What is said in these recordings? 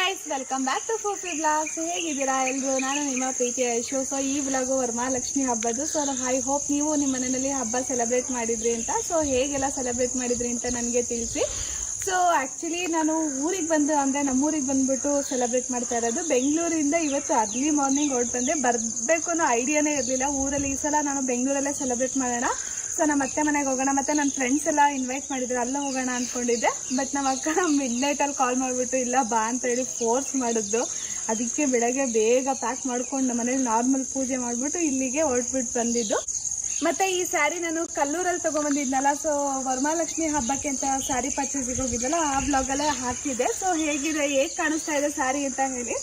Guys, welcome back to Phoophi vlogs. ಹೇಗಿದ್ದೀರಾ ಎಲ್ಲರೂ? ನಾನು ನಿಮ್ಮ ಪ್ರೀತಿಯ ಯಶು. ಸೊ ಈ ಬ್ಲಾಗು ವರಮಹಾಲಕ್ಷ್ಮಿ ಹಬ್ಬದ್ದು. ಸೊ ಐ ಹೋಪ್ ನೀವು ನಿಮ್ಮ ಮನೆಯಲ್ಲಿ ಹಬ್ಬ ಸೆಲೆಬ್ರೇಟ್ ಮಾಡಿದ್ರಿ ಅಂತ. ಸೊ ಹೇಗೆಲ್ಲ ಸೆಲೆಬ್ರೇಟ್ ಮಾಡಿದ್ರಿ ಅಂತ ನನಗೆ ತಿಳಿಸಿ. ಸೊ ಆ್ಯಕ್ಚುಲಿ ನಾನು ಊರಿಗೆ ಬಂದು ಅಂದರೆ ನಮ್ಮೂರಿಗೆ ಬಂದುಬಿಟ್ಟು ಸೆಲೆಬ್ರೇಟ್ ಮಾಡ್ತಾ ಇರೋದು. ಬೆಂಗಳೂರಿಂದ ಇವತ್ತು ಅರ್ಲಿ ಮಾರ್ನಿಂಗ್ ಹೊರಟು ಬಂದೆ. ಬರಬೇಕು ಅನ್ನೋ ಐಡಿಯಾನೇ ಇರಲಿಲ್ಲ. ಊರಲ್ಲಿ ಈ ಸಲ ನಾನು ಬೆಂಗಳೂರಲ್ಲೇ ಸೆಲೆಬ್ರೇಟ್ ಮಾಡೋಣ, ಸೊ ನಮ್ಮ ಅತ್ತೆ ಮನೆಗೆ ಹೋಗೋಣ, ಮತ್ತು ನನ್ನ ಫ್ರೆಂಡ್ಸ್ ಎಲ್ಲ ಇನ್ವೈಟ್ ಮಾಡಿದ್ರು, ಅಲ್ಲೇ ಹೋಗೋಣ ಅಂದ್ಕೊಂಡಿದ್ದೆ. ಬಟ್ ನಮ್ಮ ಅಕ್ಕ ಮಿಡ್ನೈಟಲ್ಲಿ ಕಾಲ್ ಮಾಡಿಬಿಟ್ಟು ಇಲ್ಲ ಬಾ ಅಂತ ಹೇಳಿ ಫೋರ್ಸ್ ಮಾಡಿದ್ದು. ಅದಕ್ಕೆ ಬೆಳಗ್ಗೆ ಬೇಗ ಪ್ಯಾಕ್ ಮಾಡ್ಕೊಂಡು ನಮ್ಮ ಮನೇಲಿ ನಾರ್ಮಲ್ ಪೂಜೆ ಮಾಡಿಬಿಟ್ಟು ಇಲ್ಲಿಗೆ ಹೊರಟ್ಬಿಟ್ಟು ಬಂದಿದ್ದು. ಮತ್ತು ಈ ಸ್ಯಾರಿ ನಾನು ಕಲ್ಲೂರಲ್ಲಿ ತೊಗೊಂಬಂದಿದ್ನಲ್ಲ, ಸೊ ವರಮಹಾಲಕ್ಷ್ಮಿ ಹಬ್ಬಕ್ಕೆ ಅಂತ ಸ್ಯಾರಿ ಪರ್ಚೇಸಿಗೆ ಹೋಗಿದ್ದಲ್ಲ, ಆ ಬ್ಲಾಗಲ್ಲೇ ಹಾಕಿದೆ. ಸೊ ಹೇಗಿದೆ, ಹೇಗೆ ಕಾಣಿಸ್ತಾ ಇದೆ ಸ್ಯಾರಿ ಅಂತ ಹೇಳಿ.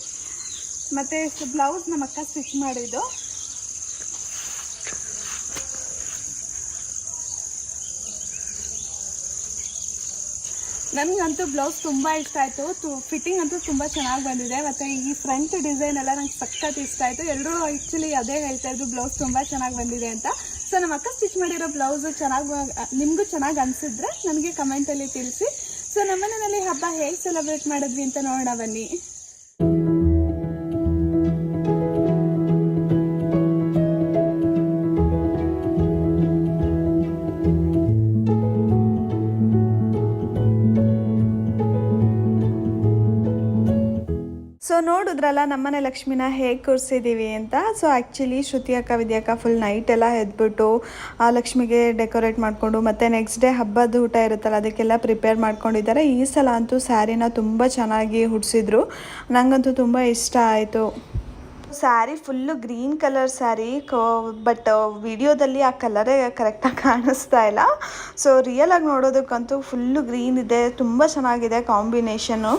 ಮತ್ತು ಬ್ಲೌಸ್ ನಮ್ಮ ಅಕ್ಕ ಸ್ಟಿಚ್ ಮಾಡಿದ್ದು. ನನಗಂತೂ ಬ್ಲೌಸ್ ತುಂಬ ಇಷ್ಟ ಆಯಿತು. ಫಿಟ್ಟಿಂಗ್ ಅಂತೂ ತುಂಬ ಚೆನ್ನಾಗಿ ಬಂದಿದೆ. ಮತ್ತು ಈ ಫ್ರಂಟ್ ಡಿಸೈನ್ ಎಲ್ಲ ನಂಗೆ ಸಖತ್ ಇಷ್ಟ ಆಯಿತು. ಎಲ್ಲರೂ ಆ್ಯಕ್ಚುಲಿ ಅದೇ ಹೇಳ್ತಾ ಇದ್ರು, ಬ್ಲೌಸ್ ತುಂಬ ಚೆನ್ನಾಗಿ ಬಂದಿದೆ ಅಂತ. ಸೊ ನಮ್ಮ ಅಕ್ಕ ಸ್ಟಿಚ್ ಮಾಡಿರೋ ಬ್ಲೌಸು ನಿಮಗೂ ಚೆನ್ನಾಗಿ ಅನಿಸಿದ್ರೆ ನನಗೆ ಕಮೆಂಟಲ್ಲಿ ತಿಳಿಸಿ. ಸೊ ನಮ್ಮನೆಯಲ್ಲಿ ಹಬ್ಬ ಹೇಗೆ ಸೆಲೆಬ್ರೇಟ್ ಮಾಡಿದ್ವಿ ಅಂತ ನೋಡೋಣ ಬನ್ನಿ. ಸೊ ನೋಡಿದ್ರಲ್ಲ ನಮ್ಮನೆ ಲಕ್ಷ್ಮಿನ ಹೇಗೆ ಕೂರಿಸಿದ್ದೀವಿ ಅಂತ. ಸೊ ಆ್ಯಕ್ಚುಲಿ ಶ್ರುತಿ ಅಕ್ಕ ವಿದ್ಯಾ ಅಕ್ಕ ಫುಲ್ ನೈಟ್ ಎಲ್ಲ ಎದ್ಬಿಟ್ಟು ಆ ಲಕ್ಷ್ಮಿಗೆ ಡೆಕೋರೇಟ್ ಮಾಡಿಕೊಂಡು, ಮತ್ತು ನೆಕ್ಸ್ಟ್ ಡೇ ಹಬ್ಬದ ಊಟ ಇರುತ್ತಲ್ಲ ಅದಕ್ಕೆಲ್ಲ ಪ್ರಿಪೇರ್ ಮಾಡ್ಕೊಂಡಿದ್ದಾರೆ. ಈ ಸಲ ಅಂತೂ ಸ್ಯಾರಿನ ತುಂಬ ಚೆನ್ನಾಗಿ ಹುಡ್ಸಿದ್ರು. ನನಗಂತೂ ತುಂಬ ಇಷ್ಟ ಆಯಿತು. Sari full green colour sari, but ವಿಡಿಯೋದಲ್ಲಿ ಆ ಕಲರೇ ಕರೆಕ್ಟಾಗಿ ಕಾಣಿಸ್ತಾ ಇಲ್ಲ. ಸೊ ರಿಯಲಾಗಿ ನೋಡೋದಕ್ಕಂತೂ ಫುಲ್ಲು ಗ್ರೀನ್ ಇದೆ, ತುಂಬ ಚೆನ್ನಾಗಿದೆ ಕಾಂಬಿನೇಷನ್ನು.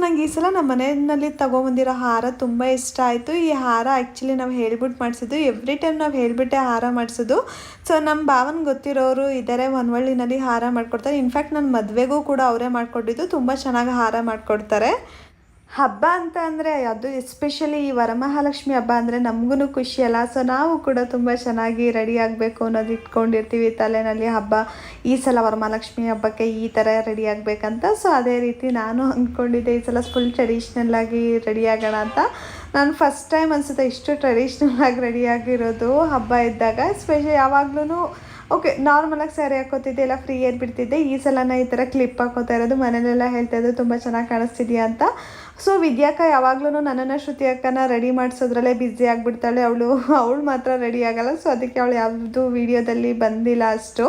ನಂಗೆ ಈ ಸಲ ನಮ್ಮ ಮನೆಯಲ್ಲಿ ತೊಗೊಬಂದಿರೋ ಹಾರ ತುಂಬ ಇಷ್ಟ ಆಯಿತು. ಈ ಹಾರ ಆ್ಯಕ್ಚುಲಿ ನಾವು ಹೇಳ್ಬಿಟ್ಟು ಮಾಡಿಸಿದ್ದು. ಎವ್ರಿ ಟೈಮ್ ನಾವು ಹೇಳಿಬಿಟ್ಟೆ ಹಾರ ಮಾಡಿಸೋದು. ಸೊ ನಮ್ಮ ಭಾವನ ಗೊತ್ತಿರೋರು ಇದ್ದಾರೆ, ಹೊನ್ವಳ್ಳಿನಲ್ಲಿ ಹಾರ ಮಾಡಿಕೊಡ್ತಾರೆ. ಇನ್ಫ್ಯಾಕ್ಟ್ ನನ್ನ ಮದುವೆಗೂ ಕೂಡ ಅವರೇ ಮಾಡಿಕೊಟ್ಟಿದ್ದು. ತುಂಬ ಚೆನ್ನಾಗಿ ಹಾರ ಮಾಡಿಕೊಡ್ತಾರೆ. ಹಬ್ಬ ಅಂತ ಅಂದರೆ ಅದು ಎಸ್ಪೆಷಲಿ ಈ ವರಮಹಾಲಕ್ಷ್ಮಿ ಹಬ್ಬ ಅಂದರೆ ನಮಗೂ ಖುಷಿ ಅಲ್ಲ. ಸೊ ನಾವು ಕೂಡ ತುಂಬ ಚೆನ್ನಾಗಿ ರೆಡಿ ಆಗಬೇಕು ಅನ್ನೋದು ಇಟ್ಕೊಂಡಿರ್ತೀವಿ ತಲೆಯಲ್ಲಿ. ಹಬ್ಬ ಈ ಸಲ ವರಮಹಾಲಕ್ಷ್ಮಿ ಹಬ್ಬಕ್ಕೆ ಈ ಥರ ರೆಡಿ ಆಗಬೇಕಂತ. ಸೊ ಅದೇ ರೀತಿ ನಾನು ಅಂದ್ಕೊಂಡಿದ್ದೆ ಈ ಸಲ ಫುಲ್ ಟ್ರೆಡಿಷ್ನಲ್ಲಾಗಿ ರೆಡಿ ಆಗೋಣ ಅಂತ. ನಾನು ಫಸ್ಟ್ ಟೈಮ್ ಅನಿಸುತ್ತೆ ಇಷ್ಟು ಟ್ರೆಡಿಷ್ನಲ್ಲಾಗಿ ರೆಡಿಯಾಗಿರೋದು ಹಬ್ಬ ಇದ್ದಾಗ. ಸ್ಪೆಷಲ್ ಯಾವಾಗ್ಲೂ ಓಕೆ ನಾರ್ಮಲಾಗಿ ಸ್ಯಾರಿ ಹಾಕೋತಿದ್ದೆ, ಎಲ್ಲ ಫ್ರೀ ಬಿಡ್ತಿದ್ದೆ. ಈ ಸಲನ ಈ ಥರ ಕ್ಲಿಪ್ ಹಾಕೋತಾ ಇರೋದು. ಮನೇಲೆಲ್ಲ ಹೇಳ್ತಾ ಇದ್ದು ತುಂಬ ಚೆನ್ನಾಗಿ ಕಾಣಿಸ್ತಿದ್ಯಾ ಅಂತ. ಸೊ ವಿದ್ಯಾಕ್ಕ ಯಾವಾಗ್ಲೂ ನನ್ನನ್ನು ಶ್ರುತಿ ಅಕ್ಕನ ರೆಡಿ ಮಾಡಿಸೋದ್ರಲ್ಲೇ ಬ್ಯುಸಿ ಆಗಿಬಿಡ್ತಾಳೆ. ಅವಳು ಮಾತ್ರ ರೆಡಿ ಆಗಲ್ಲ. ಸೊ ಅದಕ್ಕೆ ಅವಳು ಯಾವುದು ವಿಡಿಯೋದಲ್ಲಿ ಬಂದಿಲ್ಲ ಅಷ್ಟು.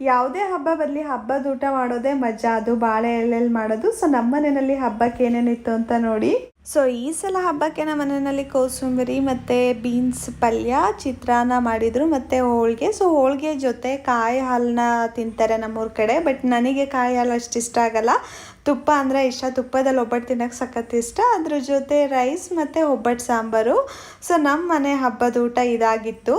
ಯಾವುದೇ ಹಬ್ಬ ಬರಲಿ ಹಬ್ಬದ ಊಟ ಮಾಡೋದೇ ಮಜಾ, ಅದು ಬಾಳೆ ಎಲೆಯಲ್ಲಿ ಮಾಡೋದು. ಸೊ ನಮ್ಮ ಮನೆಯಲ್ಲಿ ಹಬ್ಬಕ್ಕೆ ಏನೇನಿತ್ತು ಅಂತ ನೋಡಿ. ಸೊ ಈ ಸಲ ಹಬ್ಬಕ್ಕೆ ನಮ್ಮ ಮನೆಯಲ್ಲಿ ಕೋಸಂಬರಿ ಮತ್ತು ಬೀನ್ಸ್ ಪಲ್ಯ, ಚಿತ್ರಾನ್ನ ಮಾಡಿದರು, ಮತ್ತು ಹೋಳಿಗೆ. ಸೊ ಹೋಳಿಗೆ ಜೊತೆ ಕಾಯಿ ಹಾಲನ್ನ ತಿಂತಾರೆ ನಮ್ಮೂರ ಕಡೆ. ಬಟ್ ನನಗೆ ಕಾಯಿ ಹಾಲು ಅಷ್ಟು ಇಷ್ಟ ಆಗಲ್ಲ. ತುಪ್ಪ ಅಂದರೆ ಇಷ್ಟ. ತುಪ್ಪದಲ್ಲಿ ಒಬ್ಬಟ್ಟು ತಿನ್ನೋಕ್ಕೆ ಸಖತ್ ಇಷ್ಟ. ಅದ್ರ ಜೊತೆ ರೈಸ್ ಮತ್ತು ಒಬ್ಬಟ್ಟು ಸಾಂಬಾರು. ಸೊ ನಮ್ಮ ಮನೆ ಹಬ್ಬದ ಊಟ ಇದಾಗಿತ್ತು.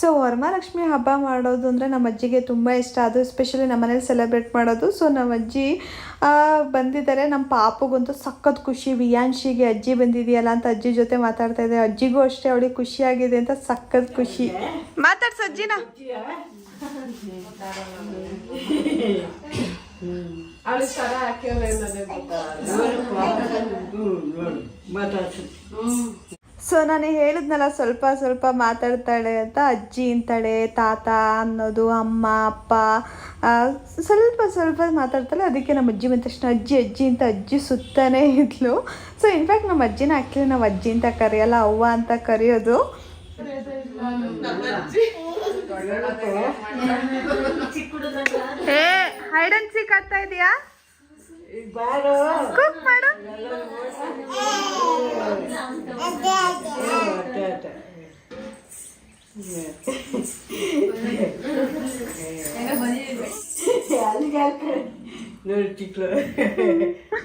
ಸೊ ವರಮಹಾಲಕ್ಷ್ಮಿ ಹಬ್ಬ ಮಾಡೋದು ಅಂದರೆ ನಮ್ಮ ಅಜ್ಜಿಗೆ ತುಂಬ ಇಷ್ಟ. ಅದು ಸ್ಪೆಷಲಿ ನಮ್ಮ ಮನೇಲಿ ಸೆಲೆಬ್ರೇಟ್ ಮಾಡೋದು. ಸೊ ನಮ್ಮ ಅಜ್ಜಿ ಬಂದಿದ್ದಾರೆ. ನಮ್ಮ ಪಾಪಗಂತೂ ಸಖತ್ ಖುಷಿ. ವಿಯಾನ್ಶಿಗೆ ಅಜ್ಜಿ ಬಂದಿದೆಯಲ್ಲ ಅಂತ ಅಜ್ಜಿ ಜೊತೆ ಮಾತಾಡ್ತಾ ಇದೆ. ಅಜ್ಜಿಗೂ ಅಷ್ಟೇ ಅವಳಿಗೆ ಖುಷಿಯಾಗಿದೆ ಅಂತ ಸಖತ್ ಖುಷಿ. ಮಾತಾಡ್ಸ ಅಜ್ಜಿನ. ಸೊ ನಾನು ಹೇಳಿದ್ನಲ್ಲ ಸ್ವಲ್ಪ ಸ್ವಲ್ಪ ಮಾತಾಡ್ತಾಳೆ ಅಂತ. ಅಜ್ಜಿ ಅಂತಾಳೆ, ತಾತ ಅನ್ನೋದು, ಅಮ್ಮ ಅಪ್ಪ ಸ್ವಲ್ಪ ಸ್ವಲ್ಪ ಮಾತಾಡ್ತಾಳೆ. ಅದಕ್ಕೆ ನಮ್ಮ ಅಜ್ಜಿ ಬಂದ ತಕ್ಷಣ ಅಜ್ಜಿ ಅಜ್ಜಿ ಅಂತ ಅಜ್ಜಿ ಸುತ್ತಾನೇ ಇದ್ಲು. ಸೊ ಇನ್ಫ್ಯಾಕ್ಟ್ ನಮ್ಮ ಅಜ್ಜಿನ ಆ್ಯಕ್ಚುಲಿ ನಾವು ಅಜ್ಜಿ ಅಂತ ಕರೆಯಲ್ಲ, ಅವ್ವ ಅಂತ ಕರೆಯೋದು. ಏ ಹೈಡ್ ಅಂಡ್ ಸೀಕ್ ಆಗ್ತಾ ಇದೆಯಾ? ಕುಕ್ ಮಾಡು. ನೋಡಿ ಚಿಕ್ಲು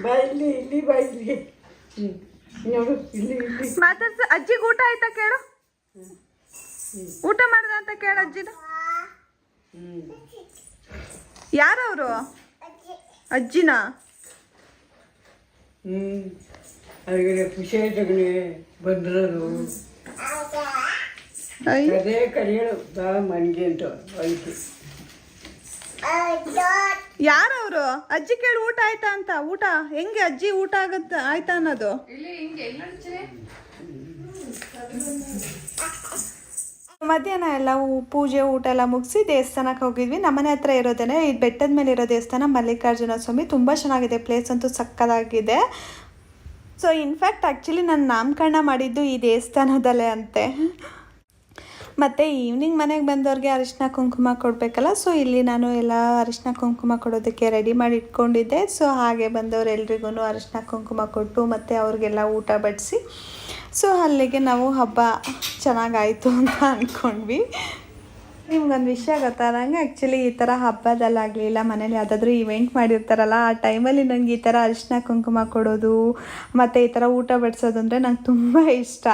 ಬಾಯ್ಲಿ ಇಲ್ಲಿ ಬಾಯ್ಲಿ ನೋಡು ಇಲ್ಲಿ ಇಲ್ಲಿ ಮಾತಾಡ್ಸ. ಅಜ್ಜಿಗೆ ಊಟ ಆಯ್ತಾ ಕೇಳು. ಊಟ ಮಾಡ್ದ ಅಂತ ಕೇಳು ಅಜ್ಜಿನ. ಯಾರವರು? ಅಜ್ಜಿನಾ? ಅದಕ್ಕೆ ಖುಷಿ ಆಯ್ತಗಣೆ ಬಂದ್ರದು. ಅದೇ ಕರೆಯಳು ಬಾ ಮನೆಗೆ ಅಂತ ಅದಕ್ಕೆ. ಯಾರವರು? ಅಜ್ಜಿ ಕೇಳಿ ಊಟ ಆಯ್ತಾ ಅಂತ. ಊಟ ಹೆಂಗೆ ಅಜ್ಜಿ ಊಟ ಆಗತ್ತ ಆಯ್ತಾ ಅನ್ನೋದು? ಮಧ್ಯಾಹ್ನ ಎಲ್ಲ ಪೂಜೆ ಊಟ ಎಲ್ಲ ಮುಗಿಸಿ ದೇವಸ್ಥಾನಕ್ಕೆ ಹೋಗಿದ್ವಿ. ನಮ್ಮನೆ ಹತ್ರ ಇರೋದೇನೆ, ಇದು ಬೆಟ್ಟದ ಮೇಲೆ ಇರೋ ದೇವಸ್ಥಾನ ಮಲ್ಲಿಕಾರ್ಜುನ ಸ್ವಾಮಿ. ತುಂಬ ಚೆನ್ನಾಗಿದೆ, ಪ್ಲೇಸ್ ಅಂತೂ ಸಕ್ಕದಾಗಿದೆ. ಸೊ ಇನ್ಫ್ಯಾಕ್ಟ್ ಆ್ಯಕ್ಚುಲಿ ನಾನು ನಾಮಕರಣ ಮಾಡಿದ್ದು ಈ ದೇವಸ್ಥಾನದಲ್ಲೇ ಅಂತೆ. ಮತ್ತು ಈವ್ನಿಂಗ್ ಮನೆಗೆ ಬಂದವ್ರಿಗೆ ಅರಿಶಿನ ಕುಂಕುಮ ಕೊಡಬೇಕಲ್ಲ, ಸೊ ಇಲ್ಲಿ ನಾನು ಎಲ್ಲ ಅರಿಶಿನ ಕುಂಕುಮ ಕೊಡೋದಕ್ಕೆ ರೆಡಿ ಮಾಡಿ ಇಟ್ಕೊಂಡಿದ್ದೆ. ಸೊ ಹಾಗೆ ಬಂದವರು ಎಲ್ರಿಗೂ ಅರಿಶಿನ ಕುಂಕುಮ ಕೊಟ್ಟು ಮತ್ತು ಅವ್ರಿಗೆಲ್ಲ ಊಟ ಬಡಿಸಿ, ಸೊ ಅಲ್ಲಿಗೆ ನಾವು ಹಬ್ಬ ಚೆನ್ನಾಗಾಯಿತು ಅಂತ ಅಂದ್ಕೊಂಡ್ವಿ. ನಿಮ್ಗೊಂದು ವಿಷಯ ಗೊತ್ತಾ, ನಂಗೆ ಆ್ಯಕ್ಚುಲಿ ಈ ಥರ ಹಬ್ಬದಲ್ಲಾಗಲಿಲ್ಲ, ಮನೇಲಿ ಯಾವುದಾದ್ರೂ ಇವೆಂಟ್ ಮಾಡಿರ್ತಾರಲ್ಲ ಆ ಟೈಮಲ್ಲಿ ನಂಗೆ ಈ ಥರ ಅರಿಶಿನ ಕುಂಕುಮ ಕೊಡೋದು ಮತ್ತು ಈ ಥರ ಊಟ ಬಡಿಸೋದು ಅಂದರೆ ನಂಗೆ ತುಂಬ ಇಷ್ಟ.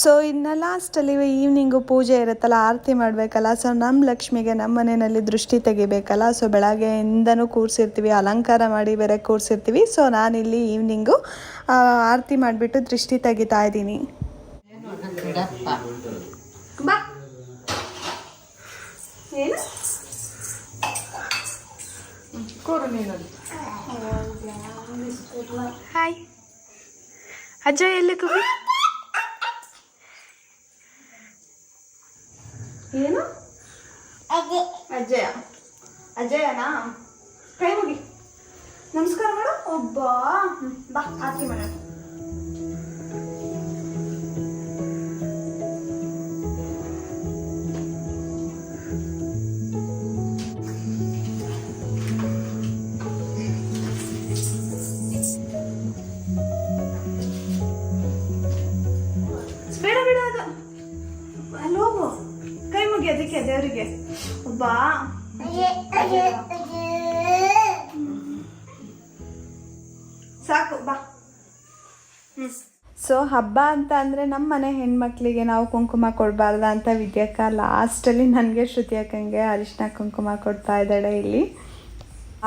ಸೊ ಇನ್ನು ಲಾಸ್ಟಲ್ಲಿ ಈವ್ನಿಂಗು ಪೂಜೆ ಇರುತ್ತಲ್ಲ, ಆರತಿ ಮಾಡಬೇಕಲ್ಲ. ಸೊ ನಮ್ಮ ಲಕ್ಷ್ಮಿಗೆ ನಮ್ಮ ಮನೆಯಲ್ಲಿ ದೃಷ್ಟಿ ತೆಗಿಬೇಕಲ್ಲ, ಸೊ ಬೆಳಗ್ಗೆಯಿಂದನೂ ಕೂರಿಸಿರ್ತೀವಿ, ಅಲಂಕಾರ ಮಾಡಿ ಬೇರೆ ಕೂರಿಸಿರ್ತೀವಿ. ಸೊ ನಾನಿಲ್ಲಿ ಈವ್ನಿಂಗು ಆರತಿ ಮಾಡಿಬಿಟ್ಟು ದೃಷ್ಟಿ ತೆಗಿತಾ ಇದ್ದೀನಿ. ಬಾ ಏನು ಕೂರು ನೀನು. ಹಾಯ್ ಅಜ್ಜ, ಎಲ್ಲಿ ಕೂಗಿ? ಏನು ಅಜ್ಜಯ? ಅಜ್ಜಯನಾ? ಕೈ ಮುಗಿ, ನಮಸ್ಕಾರ ಮಾಡು. ಒಬ್ಬ ಬಾ ಆರತಿ ಮಾಡೋಣ. ಬೇಡ ಬೇಡ, ಅದು ಅಲ್ಲಿ ಹೋಗು, ಕೈ ಮುಗಿ ಅದಕ್ಕೆ ದೇವರಿಗೆ. ಬಾ ಸಾಕು, ಬಾ. ಸೊ ಹಬ್ಬ ಅಂತ ಅಂದರೆ ನಮ್ಮ ಮನೆ ಹೆಣ್ಮಕ್ಳಿಗೆ ನಾವು ಕುಂಕುಮ ಕೊಡಬಾರ್ದ ಅಂತ ವಿದ್ಯಕ್ಕ ಲಾಸ್ಟಲ್ಲಿ ನನಗೆ ಶ್ರುತಿ ಅಕ್ಕಂಗೆ ಅರಿಶಿನ ಕುಂಕುಮ ಕೊಡ್ತಾ ಇದ್ದಾಳೆ. ಇಲ್ಲಿ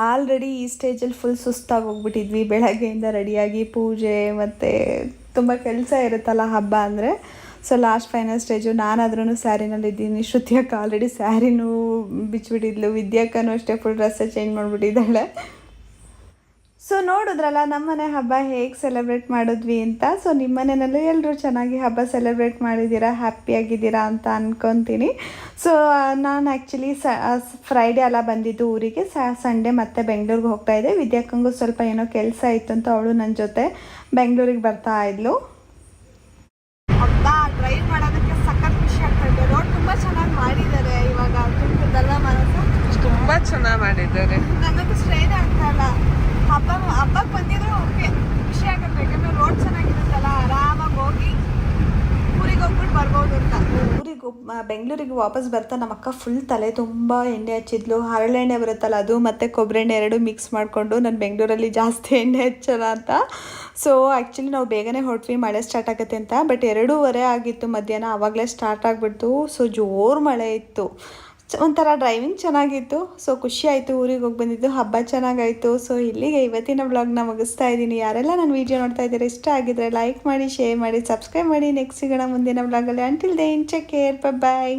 ಆಲ್ರೆಡಿ ಈ ಸ್ಟೇಜಲ್ಲಿ ಫುಲ್ ಸುಸ್ತಾಗಿ ಹೋಗ್ಬಿಟ್ಟಿದ್ವಿ. ಬೆಳಗ್ಗೆಯಿಂದ ರೆಡಿಯಾಗಿ ಪೂಜೆ ಮತ್ತು ತುಂಬ ಕೆಲಸ ಇರುತ್ತಲ್ಲ ಹಬ್ಬ ಅಂದರೆ. So last final stage. ನಾನಾದ್ರೂ ಸ್ಯಾರಿನಲ್ಲಿದ್ದೀನಿ, ಶ್ರುತಿ ಅಕ್ಕ ಆಲ್ರೆಡಿ ಸ್ಯಾರಿನೂ ಬಿಚ್ಚಿಬಿಟ್ಟಿದ್ಲು, ವಿದ್ಯಾಕ್ಕನೂ ಅಷ್ಟೇ ಫುಲ್ ಡ್ರೆಸ್ಸೇ ಚೇಂಜ್ ಮಾಡಿಬಿಟ್ಟಿದ್ದಾಳೆ. ಸೊ ನೋಡಿದ್ರಲ್ಲ ನಮ್ಮನೆ ಹಬ್ಬ ಹೇಗೆ ಸೆಲೆಬ್ರೇಟ್ ಮಾಡಿದ್ವಿ ಅಂತ. ಸೊ ನಿಮ್ಮ ಮನೆಯಲ್ಲೂ ಎಲ್ಲರೂ ಚೆನ್ನಾಗಿ ಹಬ್ಬ ಸೆಲೆಬ್ರೇಟ್ ಮಾಡಿದ್ದೀರಾ, ಹ್ಯಾಪಿಯಾಗಿದ್ದೀರಾ ಅಂತ ಅಂದ್ಕೊತೀನಿ. ಸೊ ನಾನು ಆ್ಯಕ್ಚುಲಿ ಫ್ರೈಡೇ ಎಲ್ಲ ಬಂದಿದ್ದು ಊರಿಗೆ. ಸಂಡೇ ಮತ್ತೆ ಬೆಂಗಳೂರಿಗೆ ಹೋಗ್ತಾಯಿದ್ದೆ. ವಿದ್ಯಾಕ್ಕಂಗೂ ಸ್ವಲ್ಪ ಏನೋ ಕೆಲಸ ಇತ್ತು ಅಂತ ಅವಳು ನನ್ನ ಜೊತೆ ಬೆಂಗಳೂರಿಗೆ ಬರ್ತಾ ಇದ್ಲು. ಹಬ್ಬ ಡ್ರೈವ್ ಮಾಡೋದಕ್ಕೆ ಸಖತ್ ಖುಷಿ ಆಗ್ತಾಯಿದೆ. ರೋಡ್ ತುಂಬ ಚೆನ್ನಾಗಿ ಮಾಡಿದ್ದಾರೆ ಇವಾಗ, ತುಂಬಿದಲ್ಲ ಮನಸ್ಸು ತುಂಬ ಚೆನ್ನಾಗಿ ಮಾಡಿದ್ದಾರೆ. ನನಗೂ ಸ್ಟ್ರೈನ್ ಆಗ್ತಾ ಇಲ್ಲ. ಹಬ್ಬಕ್ಕೆ ಬಂದಿದ್ರೆ ಓಕೆ, ಖುಷಿ ಆಗುತ್ತೆ. ಯಾಕಂದರೆ ರೋಡ್ ಚೆನ್ನಾಗಿರುತ್ತಲ್ಲ, ಆರಾಮಾಗಿ ಹೋಗಿ ಊರಿಗೆ ಹೋಗ್ಬಿಟ್ಟು ಬರ್ಬೋದು ಅಂತ. ಬೆಂಗಳೂರಿಗೆ ವಾಪಸ್ ಬರ್ತಾ ನಮ್ಮ ಅಕ್ಕ ಫುಲ್ ತಲೆ ತುಂಬ ಎಣ್ಣೆ ಹಚ್ಚಿದ್ಲು. ಹರಳೆಣ್ಣೆ ಬರುತ್ತಲ್ಲ ಅದು ಮತ್ತು ಕೊಬ್ಬರಿ ಎಣ್ಣೆ ಎರಡೂ ಮಿಕ್ಸ್ ಮಾಡಿಕೊಂಡು, ನಾನು ಬೆಂಗಳೂರಲ್ಲಿ ಜಾಸ್ತಿ ಎಣ್ಣೆ ಹಚ್ಚಲ್ಲ ಅಂತ. ಸೊ ಆ್ಯಕ್ಚುಲಿ ನಾವು ಬೇಗನೆ ಹೊರಟ್ವಿ, ಮಳೆ ಸ್ಟಾರ್ಟ್ ಆಗುತ್ತೆ ಅಂತ. ಬಟ್ 2:30 ಆಗಿತ್ತು ಮಧ್ಯಾಹ್ನ, ಆವಾಗಲೇ ಸ್ಟಾರ್ಟ್ ಆಗಿಬಿಡ್ತು. ಸೊ ಜೋರು ಮಳೆ ಇತ್ತು. ಒಂಥರ ಡ್ರೈವಿಂಗ್ ಚೆನ್ನಾಗಿತ್ತು. ಸೊ ಖುಷಿ ಆಯಿತು, ಊರಿಗೆ ಹೋಗಿ ಬಂದಿದ್ದು. ಹಬ್ಬ ಚೆನ್ನಾಗಾಯಿತು. ಸೊ ಇಲ್ಲಿಗೆ ಇವತ್ತಿನ ವ್ಲಾಗ್ನ ಮುಗಿಸ್ತಾ ಇದ್ದೀನಿ. ಯಾರೆಲ್ಲ ನನ್ನ ವೀಡಿಯೋ ನೋಡ್ತಾ ಇದ್ದೀರಾ, ಇಷ್ಟ ಆಗಿದ್ರೆ ಲೈಕ್ ಮಾಡಿ, ಶೇರ್ ಮಾಡಿ, ಸಬ್ಸ್ಕ್ರೈಬ್ ಮಾಡಿ. ನೆಕ್ಸ್ಟ್ ಸಿಗೋಣ ಮುಂದಿನ ವ್ಲಾಗಲ್ಲಿ. ಅಂಟಿಲ್ ದೆನ್ ಟೇಕ್ ಕೇರ್, ಬಾಯ್.